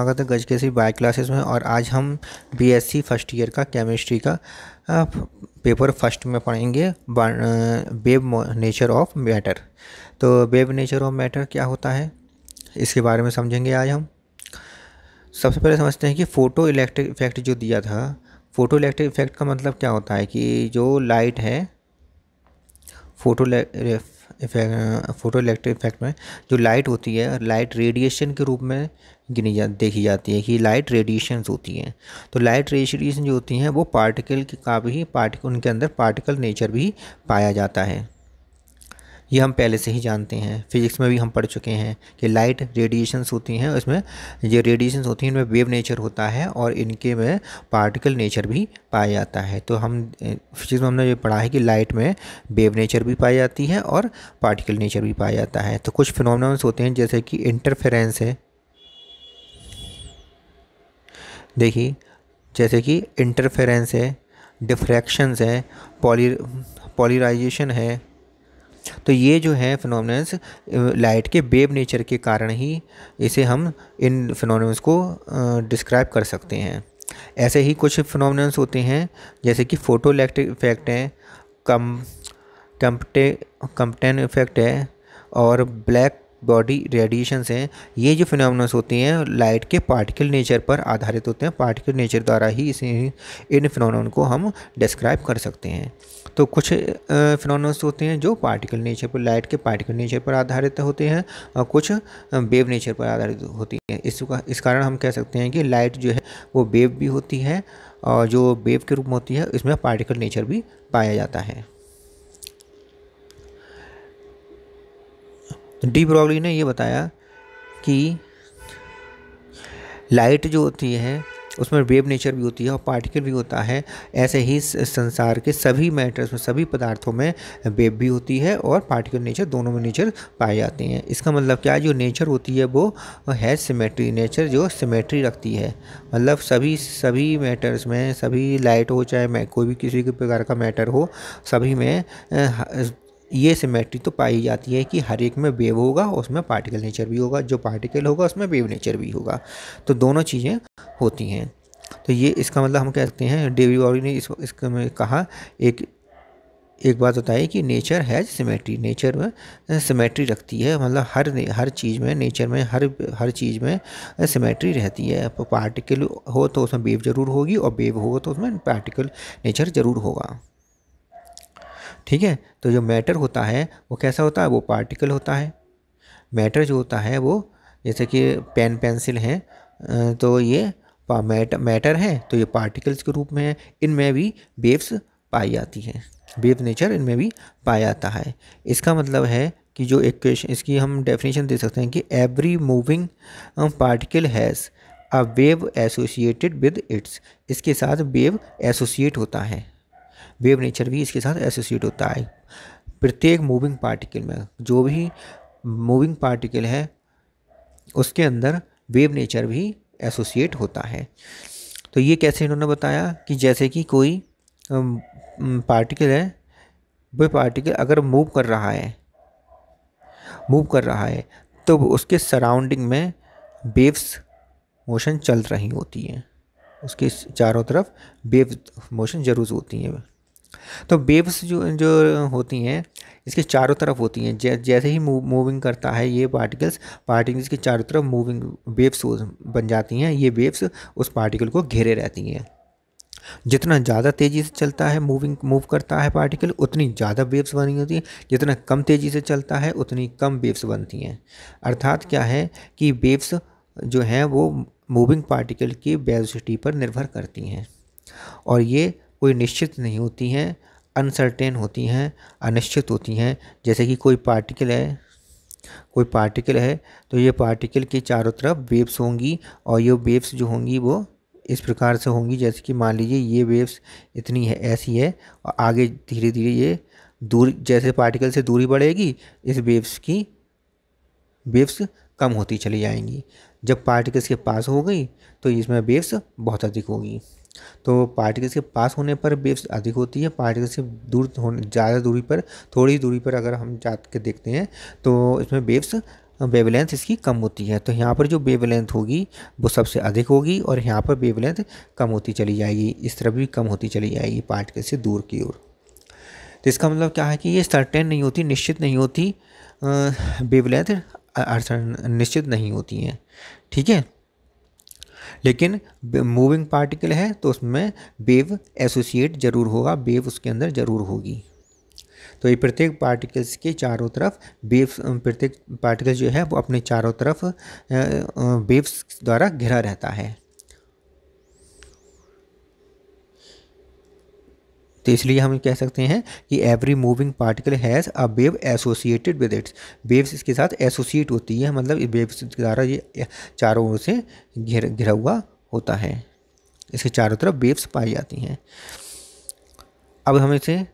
स्वागत है गज के सी बायो क्लासेस में। और आज हम बीएससी फर्स्ट ईयर का केमिस्ट्री का पेपर फर्स्ट में पढ़ेंगे वेव नेचर ऑफ मैटर। तो वेव नेचर ऑफ मैटर क्या होता है इसके बारे में समझेंगे आज हम। सबसे पहले समझते हैं कि फ़ोटो इलेक्ट्रिक इफेक्ट जो दिया था। फ़ोटो इलेक्ट्रिक इफेक्ट का मतलब क्या होता है कि जो लाइट है फ़ोटो इलेक्ट्रिक इफेक्ट में जो लाइट होती है, लाइट रेडिएशन के रूप में देखी जाती है कि लाइट रेडिएशंस होती हैं। तो लाइट रेडिएशन जो होती हैं वो पार्टिकल का भी उनके अंदर पार्टिकल नेचर भी पाया जाता है। ये हम पहले से ही जानते हैं, फिजिक्स में भी हम पढ़ चुके हैं कि लाइट रेडिएशंस होती हैं, उसमें जो रेडिएशंस होती हैं इनमें वेव नेचर होता है और इनके में पार्टिकल नेचर भी पाया जाता है। तो हम फिजिक्स में हमने ये पढ़ा है कि लाइट में वेव नेचर भी पाई जाती है और पार्टिकल नेचर भी पाया जाता है। तो कुछ फिनोमेनन्स होते हैं जैसे कि इंटरफेरेंस है, देखिए जैसे कि इंटरफेरेंस है, डिफ्रैक्शंस है, पॉलराइजेशन है। तो ये जो है फिनोमेनन्स लाइट के वेव नेचर के कारण ही इसे हम इन फिनोमेनन्स को डिस्क्राइब कर सकते हैं। ऐसे ही कुछ फिनोमेनन्स होते हैं जैसे कि फोटो इलेक्ट्रिक इफेक्ट है, कम्पटन इफेक्ट है और ब्लैक बॉडी रेडिएशंस हैं। ये जो फिनोमेनन्स होती हैं लाइट के पार्टिकल नेचर पर आधारित होते हैं। पार्टिकल नेचर द्वारा ही इन फिनोमेनन को हम डिस्क्राइब कर सकते हैं। तो कुछ फिनोमेनन्स होते हैं जो पार्टिकल नेचर पर, लाइट के पार्टिकल नेचर पर आधारित होते हैं और कुछ वेव नेचर पर आधारित होती हैं। इस कारण हम कह सकते हैं कि लाइट जो है वो वेव भी होती है और जो वेव के रूप में होती है इसमें पार्टिकल नेचर भी पाया जाता है। डी ब्रॉगली ने ये बताया कि लाइट जो होती है उसमें वेव नेचर भी होती है और पार्टिकल भी होता है। ऐसे ही संसार के सभी मैटर्स में, सभी पदार्थों में वेव भी होती है और पार्टिकल नेचर, दोनों में नेचर पाए जाते हैं। इसका मतलब क्या है, जो नेचर होती है वो है सिमेट्री नेचर, जो सिमेट्री रखती है। मतलब सभी मैटर्स में, सभी लाइट हो चाहे कोई भी किसी भी प्रकार का मैटर हो, सभी में ये सिमेट्री तो पाई जाती है कि हर एक में वेव होगा, उसमें पार्टिकल नेचर भी होगा, जो पार्टिकल होगा उसमें वेव नेचर भी होगा। तो दोनों चीज़ें होती हैं। तो ये इसका मतलब हम कह सकते हैं, डेविड ब्रॉगली ने इसका में कहा, एक बात बताई कि नेचर हैज़ सिमेट्री, नेचर में सिमेट्री रखती है। मतलब हर चीज़ में, नेचर में हर चीज़ में सिमेट्री रहती है। पार्टिकल हो तो उसमें वेव ज़रूर होगी और वेव हो तो उसमें पार्टिकल नेचर ज़रूर होगा। ठीक है। तो जो मैटर होता है वो कैसा होता है, वो पार्टिकल होता है। मैटर जो होता है वो जैसे कि पेन पेंसिल है, तो ये मैटर है, तो ये पार्टिकल्स के रूप में है। इनमें भी वेव्स पाई जाती हैं, वेव नेचर इनमें भी पाया जाता है। इसका मतलब है कि जो इक्वेशन, इसकी हम डेफिनेशन दे सकते हैं कि every moving particle has a wave associated with its. इसके साथ वेव एसोसिएट होता है, वेव नेचर भी इसके साथ एसोसिएट होता है। प्रत्येक मूविंग पार्टिकल में, जो भी मूविंग पार्टिकल है उसके अंदर वेव नेचर भी एसोसिएट होता है। तो ये कैसे इन्होंने बताया कि जैसे कि कोई पार्टिकल है, वो पार्टिकल अगर मूव कर रहा है तो उसके सराउंडिंग में वेव्स मोशन चल रही होती हैं, उसके चारों तरफ वेव मोशन जरूर होती हैं। तो वेव्स जो होती हैं इसके चारों तरफ होती हैं। जैसे ही मूविंग करता है ये पार्टिकल्स के चारों तरफ मूविंग वेव्स बन जाती हैं। ये वेव्स उस पार्टिकल को घेरे रहती हैं। जितना ज़्यादा तेज़ी से चलता है, मूव करता है पार्टिकल, उतनी ज़्यादा वेव्स बनी होती हैं। जितना कम तेज़ी से चलता है उतनी कम वेव्स बनती हैं। अर्थात क्या है कि वेव्स जो हैं वो मूविंग पार्टिकल की वेलोसिटी पर निर्भर करती हैं और ये कोई निश्चित नहीं होती हैं, अनसर्टेन होती हैं, अनिश्चित होती हैं। जैसे कि कोई पार्टिकल है तो ये पार्टिकल के चारों तरफ वेव्स होंगी और ये वेव्स जो होंगी वो इस प्रकार से होंगी, जैसे कि मान लीजिए ये वेव्स इतनी है, ऐसी है, और आगे धीरे धीरे ये दूर, जैसे पार्टिकल से दूरी बढ़ेगी इस वेव्स कम होती चली जाएंगी। जब पार्टिकल्स के पास हो गई तो इसमें वेव्स बहुत अधिक होगी। तो पार्टिकल्स के पास होने पर वेव्स अधिक होती है, पार्टिकल्स से दूर होने, ज़्यादा दूरी पर, थोड़ी दूरी पर अगर हम जा के देखते हैं तो इसमें वेव्स वेवलेंथ इसकी कम होती है। तो यहाँ पर जो वेवलेंथ होगी वो सबसे अधिक होगी और यहाँ पर वेवलेंथ कम होती चली जाएगी, इस तरफ भी कम होती चली जाएगी पार्टिकल से दूर की ओर। तो इसका मतलब क्या है कि ये सर्टेन नहीं होती, निश्चित नहीं होती, वेवलेंथ निश्चित नहीं होती हैं, ठीक है। लेकिन मूविंग पार्टिकल है तो उसमें वेव एसोसिएट जरूर होगा, वेव उसके अंदर जरूर होगी। तो ये प्रत्येक पार्टिकल्स के चारों तरफ वेव्स, प्रत्येक पार्टिकल जो है वो अपने चारों तरफ वेव्स द्वारा घिरा रहता है। तो इसलिए हम कह सकते हैं कि every moving particle has a wave associated with its, waves इसके साथ एसोसिएट होती है, मतलब वेव्स के द्वारा ये चारों ओर से घिरा हुआ होता है, इसके चारों तरफ वेव्स पाई जाती हैं। अब हम इसे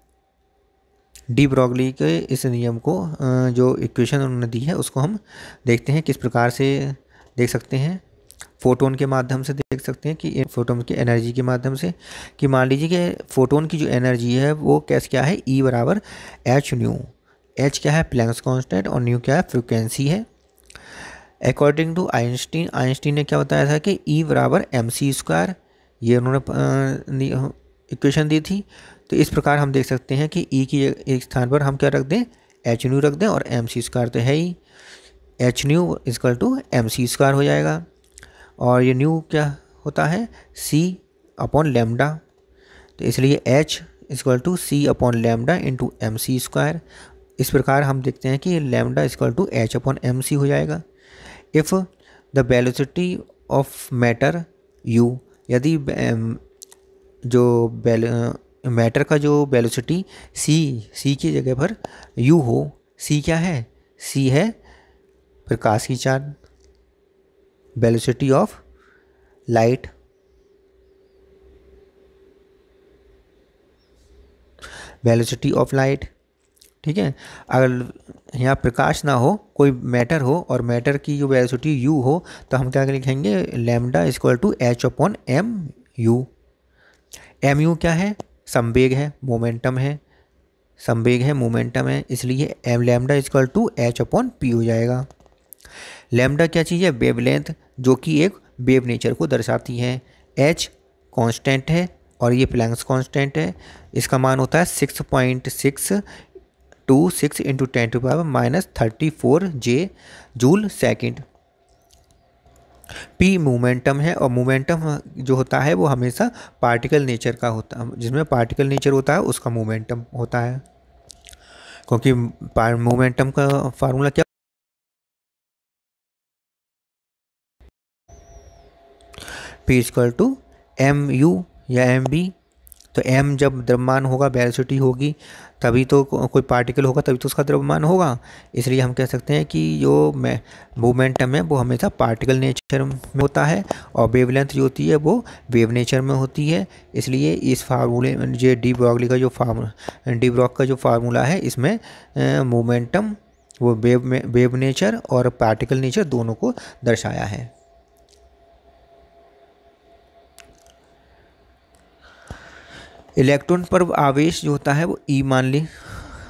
डी ब्रॉगली के इस नियम को जो इक्वेशन उन्होंने दी है उसको हम देखते हैं किस प्रकार से देख सकते हैं। फोटोन के माध्यम से देख सकते हैं कि फोटोन की एनर्जी के माध्यम से, कि मान लीजिए कि फोटोन की जो एनर्जी है वो क्या है, ई बराबर एच न्यू। एच क्या है, प्लैंक्स कांस्टेंट, और न्यू क्या है, फ्रिक्वेंसी है। अकॉर्डिंग टू आइंस्टीन, आइंस्टीन ने क्या बताया था कि ई बराबर एम सी स्क्वायर, ये उन्होंने इक्वेशन दी थी। तो इस प्रकार हम देख सकते हैं कि ई की एक स्थान पर हम क्या रख दें, एच न्यू रख दें, और एम सी स्क्वायर तो है ही, H new equal to M C square हो जाएगा। और ये न्यू क्या होता है, सी अपॉन लेमडा, तो इसलिए H equal to C upon lambda into M C square. इस प्रकार हम देखते हैं कि lambda equal to H upon M C हो जाएगा। If the velocity of matter U, यदि जो मैटर का जो वेलोसिटी सी की जगह पर यू हो, सी क्या है, सी है प्रकाश की चाल, velocity of light, velocity of light, ठीक है। अगर यहाँ प्रकाश ना हो, कोई मैटर हो और मैटर की जो वेलोसिटी यू हो, तो हम क्या लिखेंगे, lambda equal to H upon M U. M U क्या है, संवेग है, मोमेंटम है, संवेग है, मोमेंटम है, इसलिए M lambda equal to H upon P हो जाएगा। लैम्डा क्या चीज़ है, वेवलेंथ, जो कि एक वेव नेचर को दर्शाती है। एच कांस्टेंट है और ये प्लैंक्स कांस्टेंट है, इसका मान होता है 6.626 इंटू 10⁻³ जे जूल सेकेंड। पी मोमेंटम है, और मोमेंटम जो होता है वो हमेशा पार्टिकल नेचर का होता है, जिसमें पार्टिकल नेचर होता है उसका मोमेंटम होता है, क्योंकि मोमेंटम का फार्मूला क्या, P equal to M U या एम बी। तो एम जब द्रव्यमान होगा, वेलोसिटी होगी, तभी तो कोई पार्टिकल होगा, तभी तो उसका द्रव्यमान होगा। इसलिए हम कह सकते हैं कि जो मोमेंटम है वो हमेशा पार्टिकल नेचर में होता है, और वेवलेंथ जो होती है वो वेव नेचर में होती है। इसलिए इस फार्मूले जो डी ब्रॉगली का जो डी ब्रॉग का जो फार्मूला है, इसमें मोमेंटम वो वेव नेचर और पार्टिकल नेचर दोनों को दर्शाया है। इलेक्ट्रॉन पर आवेश जो होता है वो ई मान ली।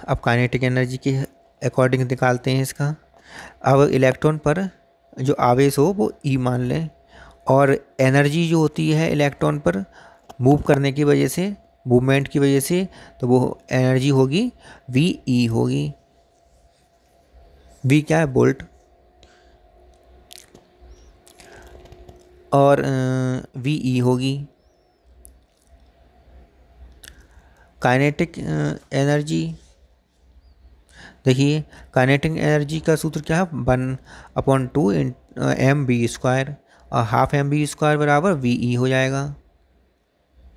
अब काइनेटिक एनर्जी के अकॉर्डिंग निकालते हैं इसका। अब इलेक्ट्रॉन पर जो आवेश हो वो ई मान लें, और एनर्जी जो होती है इलेक्ट्रॉन पर मूव करने की वजह से, मूवमेंट की वजह से, तो वो एनर्जी होगी वी ई होगी। वी क्या है, वोल्ट, और वी ई होगी काइनेटिक एनर्जी। देखिए काइनेटिक एनर्जी का सूत्र क्या है, 1/2 एम बी स्क्वायर, और हाफ एम बी स्क्वायर बराबर वी ई हो जाएगा।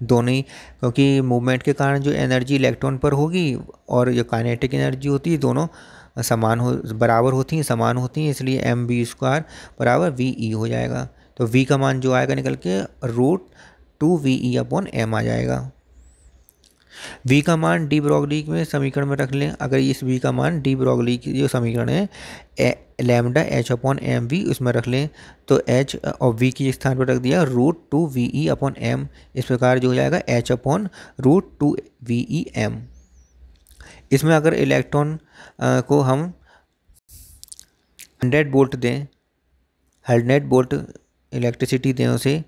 दोनों ही, क्योंकि मूवमेंट के कारण जो एनर्जी इलेक्ट्रॉन पर होगी और जो काइनेटिक एनर्जी होती है दोनों समान बराबर होती हैं, समान होती हैं, इसलिए एम बी स्क्वायर बराबर वी ई हो जाएगा। तो वी का मान जो आएगा निकल के √2 वी ई अपॉन एम आ जाएगा। v का मान डी ब्रॉगली में समीकरण में रख लें। अगर इस v का मान डी ब्रॉगली की जो समीकरण है lambda H upon M V उसमें रख लें, तो h और v की स्थान पर रख दिया √2 वी ई अपॉन एम। इस प्रकार जो हो जाएगा h upon √2 V E M. इसमें अगर इलेक्ट्रॉन को हम 100 वोल्ट दें, 100 वोल्ट इलेक्ट्रिसिटी दें उसे,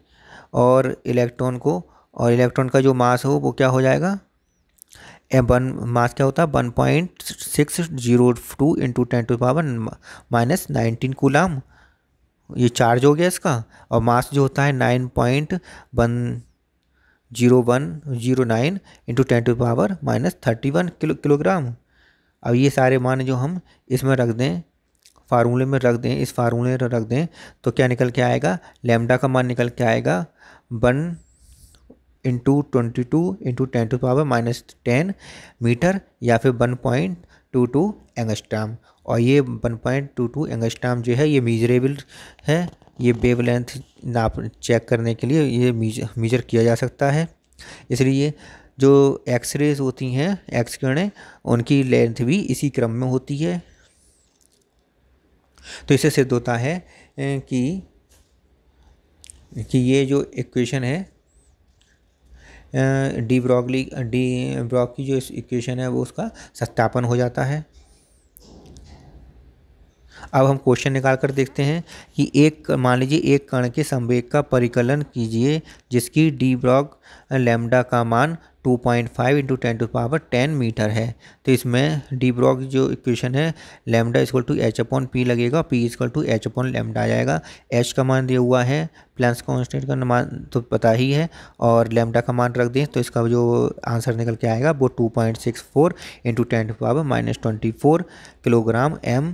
और इलेक्ट्रॉन का जो मास हो वो क्या हो जाएगा, मास क्या होता है 1.602 इंटू 10⁻⁻19 कूलाम, ये चार्ज हो गया इसका। और मास जो होता है 9.10109 इंटू 10⁻⁻31 किलोग्राम। अब ये सारे मान जो हम इसमें रख दें, फार्मूले में रख दें, इस फार्मूले में रख दें, तो क्या निकल के आएगा, लैम्डा का मान निकल के आएगा 1 इंटू 22 इंटू 10⁻⁻10 मीटर, या फिर 1.22 एंगस्ट्राम। और ये 1.22 एंगस्ट्राम जो है ये मीजरेबल है, ये वेवलेंथ नाप चेक करने के लिए ये मीजर किया जा सकता है। इसलिए जो एक्सरेज होती हैं, एक्स किरणें, उनकी लेंथ भी इसी क्रम में होती है। तो इससे सिद्ध होता है कि ये जो इक्वेशन है, डी ब्रॉग की जो इक्वेशन है वो उसका सत्यापन हो जाता है। अब हम क्वेश्चन निकाल कर देखते हैं कि मान लीजिए एक कण के संवेग का परिकलन कीजिए जिसकी डी ब्रॉग लैम्डा का मान 2.5 इंटू 10⁻10 मीटर है। तो इसमें डी ब्रॉग जो इक्वेशन है, लैम्डा इक्वल टू h/p लगेगा, p इक्वल टू h/लैम्डा आ जाएगा। h का मान दिया हुआ है, प्लैंक्स कांस्टेंट का मान तो पता ही है, और लैम्डा का मान रख दें तो इसका जो आंसर निकल के आएगा वो 2.64 into 10⁻⁻24 kilogram m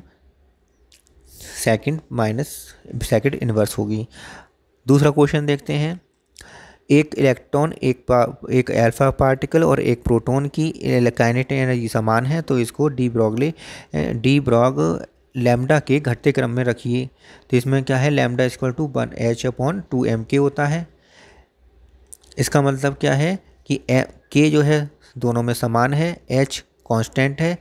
second inverse होगी। दूसरा क्वेश्चन देखते हैं। एक इलेक्ट्रॉन, एक अल्फा पार्टिकल और एक प्रोटॉन की काइनेटिक एनर्जी समान है, तो इसको डी ब्रॉग लैम्डा के घटते क्रम में रखिए। तो इसमें क्या है, लैम्डा इक्वल टू 1h/2mk होता है। इसका मतलब क्या है कि k जो है दोनों में समान है, h कांस्टेंट है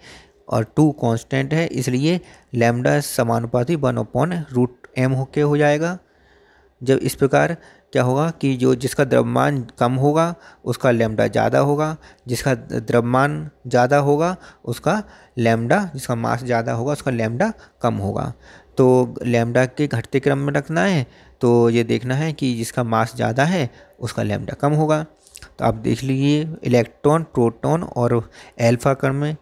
और 2 कांस्टेंट है, इसलिए लैम्डा समानुपाती 1/√m होके हो जाएगा। जब इस प्रकार क्या होगा कि जिसका द्रव्यमान कम होगा उसका लैम्डा ज़्यादा होगा, जिसका द्रव्यमान ज़्यादा होगा उसका लैम्डा, जिसका मास ज़्यादा होगा उसका लैम्डा कम होगा। तो लैम्डा के घटते क्रम में रखना है, तो ये देखना है कि जिसका मास ज़्यादा है उसका लैम्डा कम होगा। तो आप देख लीजिए, इलेक्ट्रॉन, प्रोटॉन और एल्फा कण में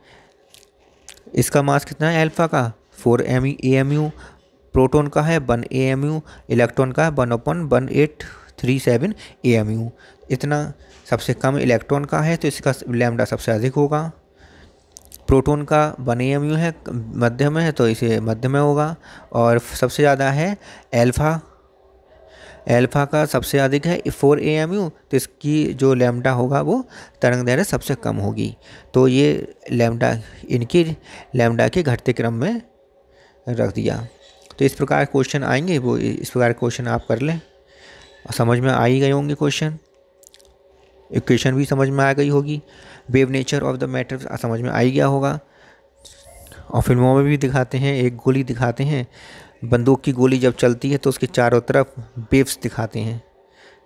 इसका मास कितना है, एल्फा का 4 AMU, प्रोटॉन का है 1 AMU, इलेक्ट्रॉन का है 1/1837 AMU। इतना सबसे कम इलेक्ट्रॉन का है तो इसका लैम्डा सबसे अधिक होगा। प्रोटॉन का 1 AMU है, मध्य में है तो इसे मध्य में होगा। और सबसे ज़्यादा है एल्फा का सबसे अधिक है 4 AMU, तो इसकी जो लैम्डा होगा वो तरंग दैर्घ्य सबसे कम होगी। तो ये इनकी लैम्डा के घटते क्रम में रख दिया। तो इस प्रकार क्वेश्चन आएंगे, वो इस प्रकार क्वेश्चन आप कर लें, समझ में आ ही गए होंगे क्वेश्चन, इक्वेशन भी समझ में आ गई होगी, wave nature of the matter समझ में आ ही गया होगा। और फिल्मों में भी दिखाते हैं, एक गोली दिखाते हैं, बंदूक की गोली जब चलती है तो उसके चारों तरफ वेव्स दिखाते हैं,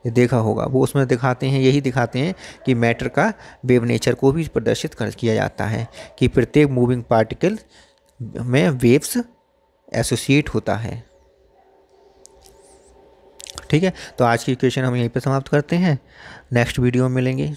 ये देखा होगा। वो उसमें दिखाते हैं, यही दिखाते हैं कि मैटर का वेव नेचर को भी प्रदर्शित किया जाता है कि प्रत्येक मूविंग पार्टिकल में वेव्स एसोसिएट होता है। ठीक है, तो आज की क्वेश्चन हम यहीं पे समाप्त करते हैं, नेक्स्ट वीडियो में मिलेंगे।